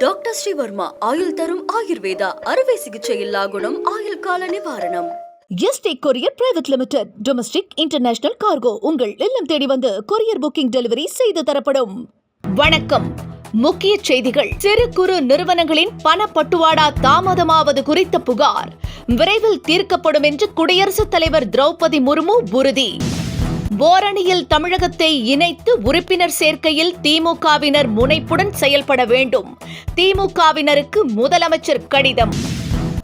Doctor Sreevarma ஆயுள் தரும் ஆயுர்வேதா அறுவை சிகிச்சையில்லா குணம் ஆயுள் கால நிவாரணம். Yesterday courier private limited. Domestic international cargo உங்கள் இல்லம் தேடி வந்து கொரியர் புக்கிங் டெலிவரி செய்து தரப்படும். வணக்கம். முக்கிய செய்திகள். சிறு குறு நிறுவனங்களின் பணப்பட்டுவாடா தாமதமாவது குறித்த புகார் விரைவில் தீர்க்கப்படும் என்று குடியரசுத் தலைவர் திரௌபதி முர்மு உறுதி. போரணியில் தமிழகத்தை இணைத்து உறுப்பினர் சேர்க்கையில் திமுகவினர் முனைப்புடன் செயல்பட வேண்டும். திமுகவினருக்கு முதலமைச்சர் கடிதம்.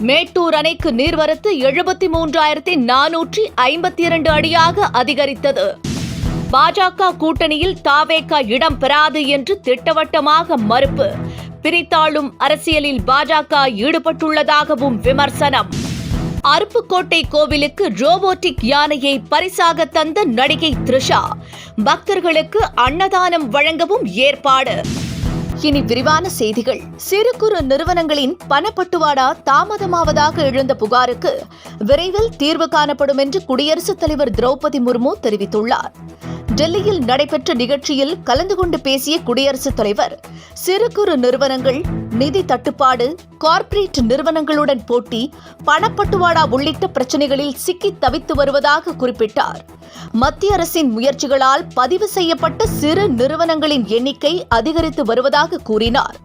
மேட்டூர் அணைக்கு நீர்வரத்து 73,452 அடியாக அதிகரித்தது. பாஜக கூட்டணியில் தாவேக இடம் பெறாது என்று திட்டவட்டமாக மறுப்பு. பிரித்தாளும் அரசியலில் பாஜக ஈடுபட்டுள்ளதாகவும் விமர்சனம். அருப்புக்கோட்டை கோவிலுக்கு ரோபோட்டிக் யானையை பரிசாக தந்த நடிகை த்ரிஷா. பக்தர்களுக்கு அன்னதானம் வழங்கவும் ஏற்பாடு. இனி விரிவான செய்திகள். சிறு குறு நிறுவனங்களின் பணப்பட்டுவாடா தாமதமாவதாக எழுந்த புகாருக்கு விரைவில் தீர்வு காணப்படும் என்று குடியரசுத் தலைவர் திரௌபதி முர்மு தெரிவித்துள்ளார். டெல்லியில் நடைபெற்ற நிகழ்ச்சியில் கலந்து கொண்டு பேசிய குடியரசுத் தலைவர், சிறு குறு நிறுவனங்கள் நிதி தட்டுப்பாடு, கார்ப்பரேட் நிறுவனங்களுடன் போட்டி, பணப்பட்டுவாடா உள்ளிட்ட பிரச்சினைகளில் சிக்கி தவித்து வருவதாக குறிப்பிட்டார். மத்திய அரசின் முயற்சிகளால் பதிவு செய்யப்பட்ட சிறு நிறுவனங்களின் எண்ணிக்கை அதிகரித்து வருவதாக கூறினார்.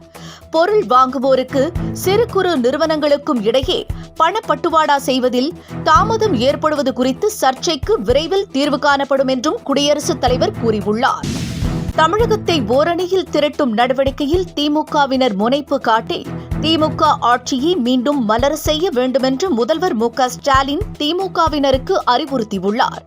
பொருள் வாங்குவோருக்கு சிறு குறு நிறுவனங்களுக்கும் இடையே பணப்பட்டுவாடா செய்வதில் தாமதம் ஏற்படுவது குறித்து சர்ச்சைக்கு விரைவில் தீர்வு காணப்படும் என்றும் குடியரசுத் தலைவர் கூறியுள்ளார். தமிழகத்தை ஓரணியில் திரட்டும் நடவடிக்கையில் திமுகவினர் முனைப்பு காட்டி திமுக ஆட்சியை மீண்டும் மலர செய்ய வேண்டுமென்று முதல்வர் மு.க.ஸ்டாலின் திமுகவினருக்கு அறிவுறுத்தியுள்ளார்.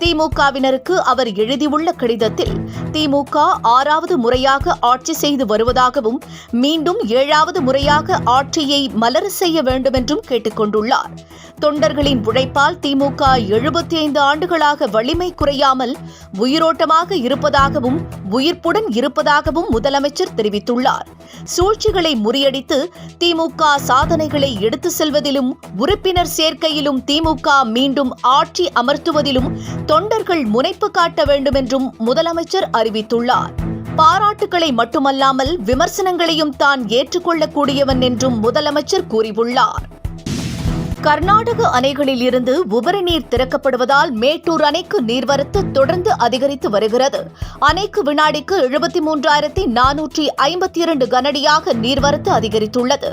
திமுகவினருக்கு அவர் எழுதியுள்ள கடிதத்தில் திமுக 6வது முறையாக ஆட்சி செய்து வருவதாகவும் மீண்டும் 7வது முறையாக ஆட்சியை மலர செய்ய வேண்டுமென்றும் கேட்டுக் கொண்டுள்ளார். தொண்டர்களின் உழைப்பால் திமுக 75 ஆண்டுகளாக வலிமை குறையாமல் உயிரோட்டமாக இருப்பதாகவும் உயிர்ப்புடன் இருப்பதாகவும் முதலமைச்சர் தெரிவித்துள்ளார். சூழ்ச்சிகளை முறியடித்து திமுக சாதனைகளை எடுத்து செல்வதிலும் உறுப்பினர் சேர்க்கையிலும் திமுக மீண்டும் ஆட்சி அமர்த்துவதிலும் தொண்டர்கள் முனைப்பு காட்ட வேண்டும் என்றும் முதலமைச்சர் அறிவித்துள்ளார். பாராட்டுக்களை மட்டுமல்லாமல் விமர்சனங்களையும் தான் ஏற்றுக்கொள்ளக்கூடியவன் என்றும் முதலமைச்சர் கூறியுள்ளார். கர்நாடக அணைகளில் இருந்து உபரி நீர் திறக்கப்படுவதால் மேட்டூர் அணைக்கு நீர்வரத்து தொடர்ந்து அதிகரித்து வருகிறது. அணைக்கு வினாடிக்கு 73,452 கனஅடியாக நீர்வரத்து அதிகரித்துள்ளது.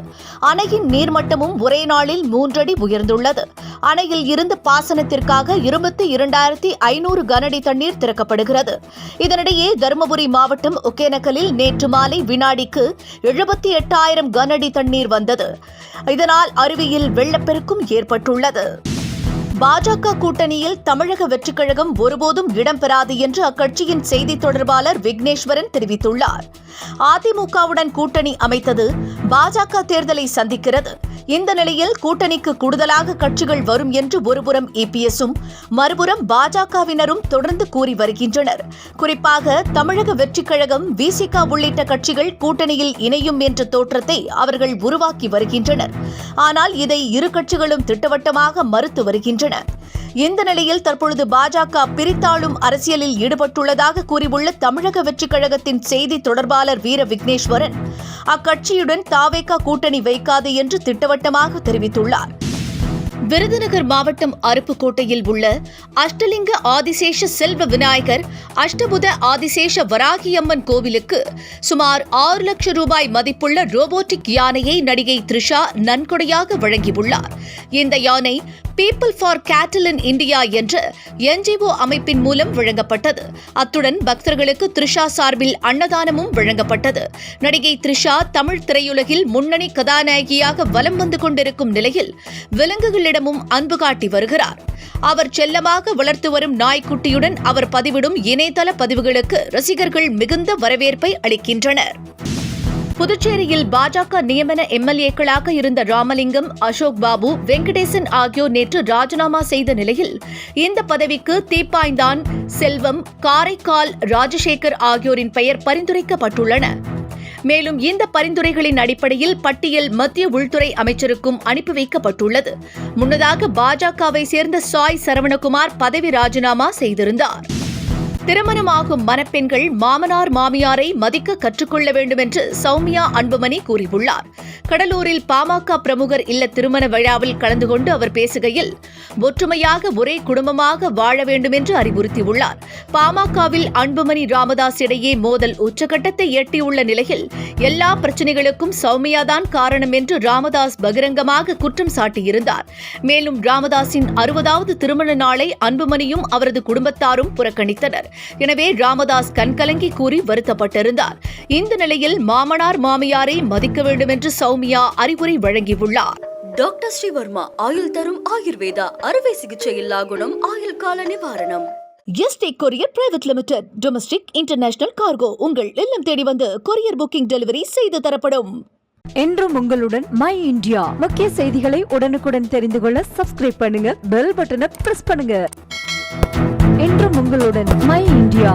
அணையின் நீர்மட்டமும் ஒரே நாளில் 3 அடி உயர்ந்துள்ளது. அணையில் இருந்து பாசனத்திற்காக 22,500 கனஅடி தண்ணீர் திறக்கப்படுகிறது. இதனிடையே தருமபுரி மாவட்டம் ஒகேனக்கலில் நேற்று மாலை வினாடிக்கு 78,000 கனஅடி தண்ணீர் வந்தது. இதனால் அருவியில் வெள்ளப்பெருக்கும் ஏற்பட்டுள்ளது. பாஜக கூட்டணியில் தமிழக வெற்றிக் கழகம் ஒருபோதும் இடம்பெறாது என்று அக்கட்சியின் செய்தி தொடர்பாளர் விக்னேஸ்வரன் தெரிவித்துள்ளார். அதிமுகவுடன் கூட்டணி அமைத்தது பாஜக தேர்தலை சந்திக்கிறது. இந்த நிலையில் கூட்டணிக்கு கூடுதலாக கட்சிகள் வரும் என்று ஒருபுறம் இபிஎஸும் மறுபுறம் பாஜகவினரும் தொடர்ந்து கூறி வருகின்றனர். குறிப்பாக தமிழக வெற்றிக் கழகம், விசிக உள்ளிட்ட கட்சிகள் கூட்டணியில் இணையும் என்ற தோற்றத்தை அவர்கள் உருவாக்கி வருகின்றனர். ஆனால் இதை இரு கட்சிகளும் திட்டவட்டமாக மறுத்து வருகின்றன. இந்த நிலையில் தற்பொழுது பாஜக பிரித்தாளும் அரசியலில் ஈடுபட்டுள்ளதாக கூறியுள்ள தமிழக வெற்றிக் கழகத்தின் செய்தி தொடர்பாளர் வீர விக்னேஸ்வரன், அக்கட்சியுடன் தாவேக கூட்டணி வைக்காது என்று திட்டவட்டமாக தெரிவித்துள்ளார். விருதுநகர் மாவட்டம் அருப்புக்கோட்டையில் உள்ள அஷ்டலிங்க ஆதிசேஷ செல்வ விநாயகர் அஷ்டபுத ஆதிசேஷ வராகியம்மன் கோவிலுக்கு சுமார் 6 லட்சம் ரூபாய் மதிப்புள்ள ரோபோட்டிக் யானையை நடிகை த்ரிஷா நன்கொடையாக வழங்கியுள்ளார். இந்த யானை பீப்பிள் ஃபார் கேட்டில் இன் இந்தியா என்ற என்ஜிஓ அமைப்பின் மூலம் வழங்கப்பட்டது. அத்துடன் பக்தர்களுக்கு த்ரிஷா சார்பில் அன்னதானமும் வழங்கப்பட்டது. நடிகை த்ரிஷா தமிழ் திரையுலகில் முன்னணி கதாநாயகியாக வலம் வந்து கொண்டிருக்கும் நிலையில் விலங்குகளிடமும் அன்பு காட்டி வருகிறார். அவர் செல்லமாக வளர்த்து வரும் நாய்க்குட்டியுடன் அவர் பதிவிடும் இணையதள பதிவுகளுக்கு ரசிகர்கள் மிகுந்த வரவேற்பை அளிக்கின்றனர். புதுச்சேரியில் பாஜக நியமன எம்எல்ஏக்களாக இருந்த ராமலிங்கம், அசோக் பாபு, வெங்கடேசன் ஆகியோர் நேற்று ராஜினாமா செய்த நிலையில் இந்த பதவிக்கு தீப்பாய்ந்தான் செல்வம், காரைக்கால் ராஜசேகர் ஆகியோரின் பெயர் பரிந்துரைக்கப்பட்டுள்ளன. மேலும் இந்த பரிந்துரைகளின் அடிப்படையில் பட்டியல் மத்திய உள்துறை அமைச்சருக்கும் அனுப்பி வைக்கப்பட்டுள்ளது. முன்னதாக பாஜகவை சேர்ந்த சாய் சரவணகுமார் பதவி ராஜினாமா செய்திருந்தார். திருமணமாகும் மணப்பெண்கள் மாமனார் மாமியாரை மதிக்க கற்றுக்கொள்ள வேண்டும் என்று சௌமியா அன்புமணி கூறியுள்ளார். கடலூரில் பாமக பிரமுகர் இல்ல திருமண விழாவில் கலந்து கொண்டு அவர் பேசுகையில் ஒற்றுமையாக ஒரே குடும்பமாக வாழ வேண்டும் என்று அறிவுறுத்தியுள்ளார். பாமகவில் அன்புமணி ராமதாஸ் இடையே மோதல் உச்சகட்டத்தை எட்டியுள்ள நிலையில் எல்லா பிரச்சினைகளுக்கும் சௌமியாதான் காரணம் என்று ராமதாஸ் பகிரங்கமாக குற்றம் சாட்டியிருந்தார். மேலும் ராமதாஸின் 60வது திருமண நாளை அன்புமணியும் அவரது குடும்பத்தாரும் புறக்கணித்தனர். எனவே ராமதாஸ் கண்கலங்கி கூறி வருத்தப்பட்டிருந்தார். இந்த நிலையில் மாமனார் மாமியாரை மதிக்க வேண்டும் என்று சௌமியா அறிவுரை வழங்கியுள்ளார். டாக்டர் ஸ்ரீவர்மா ஆயுள் தரும் ஆயுர்வேதா அறுவை சிகிச்சை இல்லா குணம் ஆயுள் கால நிவாரணம். Yesterday courier private limited domestic international cargo உங்கள் இல்லம் தேடி வந்து கொரியர் புக்கிங் டெலிவரி செய்து தரப்படும். என்றும் உங்களுடன் மை இந்தியா. முக்கிய செய்திகளை உடனுக்குடன் தெரிந்து கொள்ள சப்ஸ்கிரைப் பண்ணுங்க, பெல் பட்டனை பிரஸ் பண்ணுங்க. என்றும் உங்களுடன் மை இந்தியா.